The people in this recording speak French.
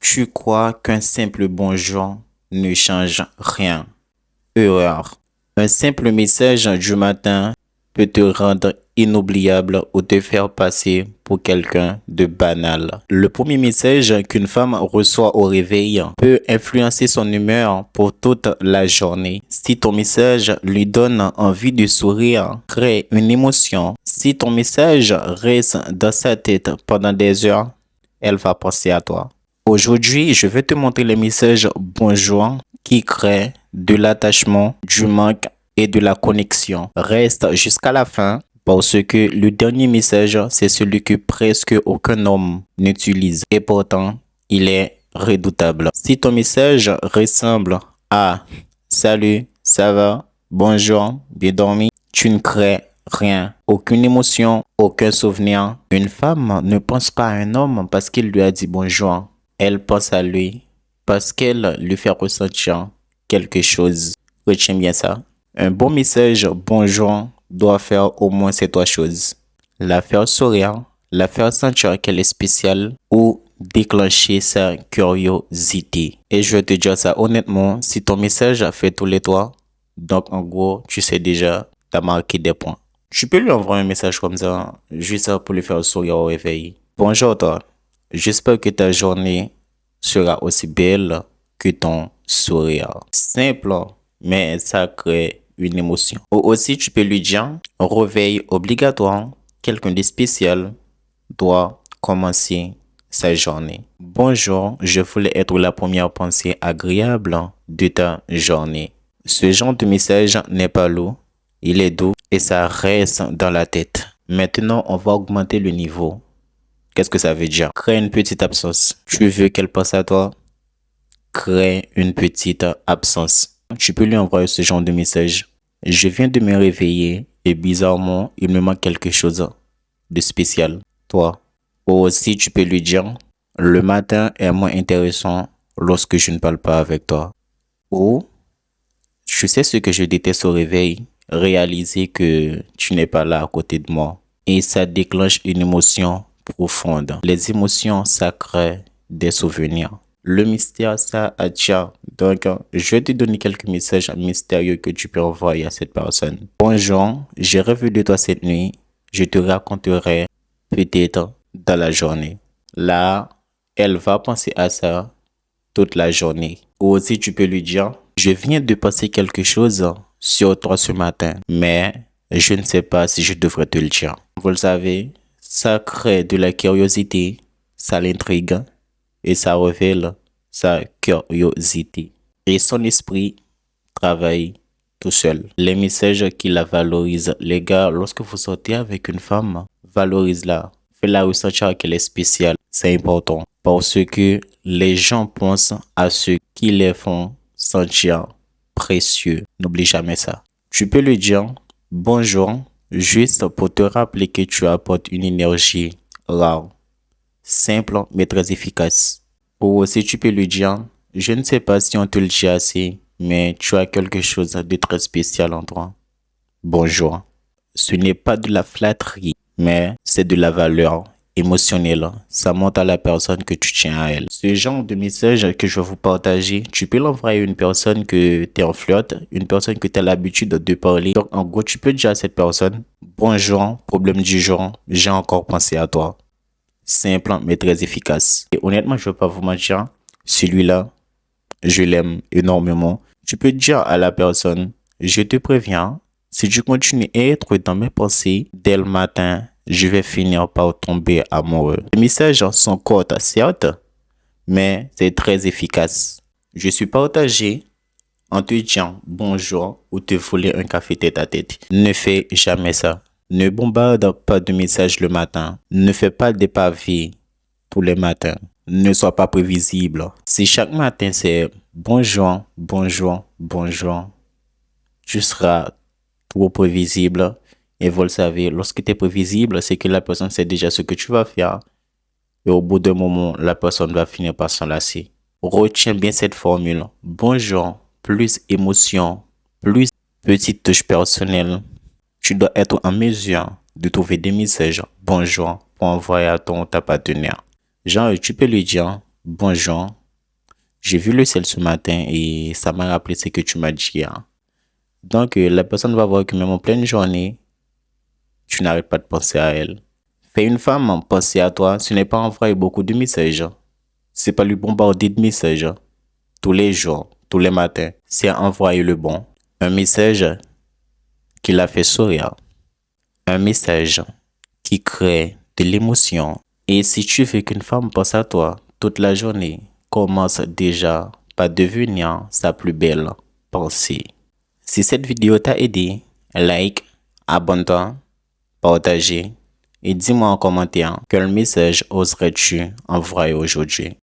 Tu crois qu'un simple bonjour ne change rien. Erreur. Un simple message du matin peut te rendre inoubliable ou te faire passer pour quelqu'un de banal. Le premier message qu'une femme reçoit au réveil peut influencer son humeur pour toute la journée. Si ton message lui donne envie de sourire, crée une émotion. Si ton message reste dans sa tête pendant des heures, elle va penser à toi. Aujourd'hui, je vais te montrer les messages bonjour qui créent de l'attachement, du manque et de la connexion. Reste jusqu'à la fin parce que le dernier message, c'est celui que presque aucun homme n'utilise et pourtant, il est redoutable. Si ton message ressemble à salut, ça va, bonjour, bien dormi, tu ne crées rien, aucune émotion, aucun souvenir. Une femme ne pense pas à un homme parce qu'il lui a dit bonjour. Elle pense à lui parce qu'elle lui fait ressentir quelque chose. Retiens bien ça. Un bon message bonjour doit faire au moins ces trois choses. La faire sourire, la faire sentir qu'elle est spéciale ou déclencher sa curiosité. Et je vais te dire ça honnêtement, si ton message a fait tous les trois, donc en gros, tu sais déjà, tu as marqué des points. Tu peux lui envoyer un message comme ça, juste pour lui faire sourire au réveil. Bonjour toi. J'espère que ta journée sera aussi belle que ton sourire. Simple, mais ça crée une émotion. Ou aussi, tu peux lui dire, réveil obligatoire, quelqu'un de spécial doit commencer sa journée. Bonjour, je voulais être la première pensée agréable de ta journée. Ce genre de message n'est pas lourd, il est doux et ça reste dans la tête. Maintenant, on va augmenter le niveau. Qu'est-ce que ça veut dire? Crée une petite absence. Tu veux qu'elle pense à toi? Crée une petite absence. Tu peux lui envoyer ce genre de message. Je viens de me réveiller et bizarrement, il me manque quelque chose de spécial. Toi. Ou aussi, tu peux lui dire, le matin est moins intéressant lorsque je ne parle pas avec toi. Ou, je sais ce que je déteste au réveil, réaliser que tu n'es pas là à côté de moi. Et ça déclenche une émotion profonde. Les émotions, ça crée des souvenirs. Le mystère, ça attire. Donc, je vais te donner quelques messages mystérieux que tu peux envoyer à cette personne. Bonjour, j'ai rêvé de toi cette nuit. Je te raconterai peut-être dans la journée. Là, elle va penser à ça toute la journée. Ou aussi, tu peux lui dire, je viens de passer quelque chose sur toi ce matin, mais je ne sais pas si je devrais te le dire. Vous le savez, ça crée de la curiosité, ça l'intrigue et ça révèle sa curiosité. Et son esprit travaille tout seul. Les messages qui la valorisent. Les gars, lorsque vous sortez avec une femme, valorise-la. Fais-la ressentir qu'elle est spéciale. C'est important parce que les gens pensent à ce qui les font sentir précieux. N'oublie jamais ça. Tu peux lui dire bonjour juste pour te rappeler que tu apportes une énergie rare, simple mais très efficace. Ou aussi tu peux lui dire, je ne sais pas si on te le dit assez, mais tu as quelque chose de très spécial en toi. Bonjour. Ce n'est pas de la flatterie, mais c'est de la valeur émotionnelle. Ça montre à la personne que tu tiens à elle. Ce genre de message que je vais vous partager, tu peux l'envoyer à une personne que tu es en flotte, une personne que tu as l'habitude de parler. Donc, en gros, tu peux dire à cette personne, bonjour, problème du jour, j'ai encore pensé à toi. Simple, mais très efficace. Et honnêtement, je ne vais pas vous mentir, celui-là, je l'aime énormément. Tu peux dire à la personne, je te préviens, si tu continues à être dans mes pensées, dès le matin, je vais finir par tomber amoureux. Les messages sont courts, certes, mais c'est très efficace. Je suis partagé en te disant bonjour ou te voler un café tête à tête. Ne fais jamais ça. Ne bombarde pas de messages le matin. Ne fais pas des pavés tous les matins. Ne sois pas prévisible. Si chaque matin c'est bonjour, bonjour, bonjour, tu seras trop prévisible. Et vous le savez, lorsque tu es prévisible, c'est que la personne sait déjà ce que tu vas faire. Et au bout d'un moment, la personne va finir par s'enlacer. Retiens bien cette formule. Bonjour, plus émotion, plus petite touche personnelle. Tu dois être en mesure de trouver des messages bonjour pour envoyer à ta partenaire. Genre, tu peux lui dire Bonjour, j'ai vu le ciel ce matin et ça m'a rappelé ce que tu m'as dit hier. Donc, la personne va voir que même en pleine journée, tu n'arrêtes pas de penser à elle. Fais une femme penser à toi, ce n'est pas envoyer beaucoup de messages. C'est pas lui bombarder de messages tous les jours, tous les matins. C'est envoyer le bon. Un message qui la fait sourire. Un message qui crée de l'émotion. Et si tu veux qu'une femme pense à toi toute la journée, commence déjà par devenir sa plus belle pensée. Si cette vidéo t'a aidé, like, abonne-toi, partage et dis-moi en commentaire quel message oserais-tu envoyer aujourd'hui.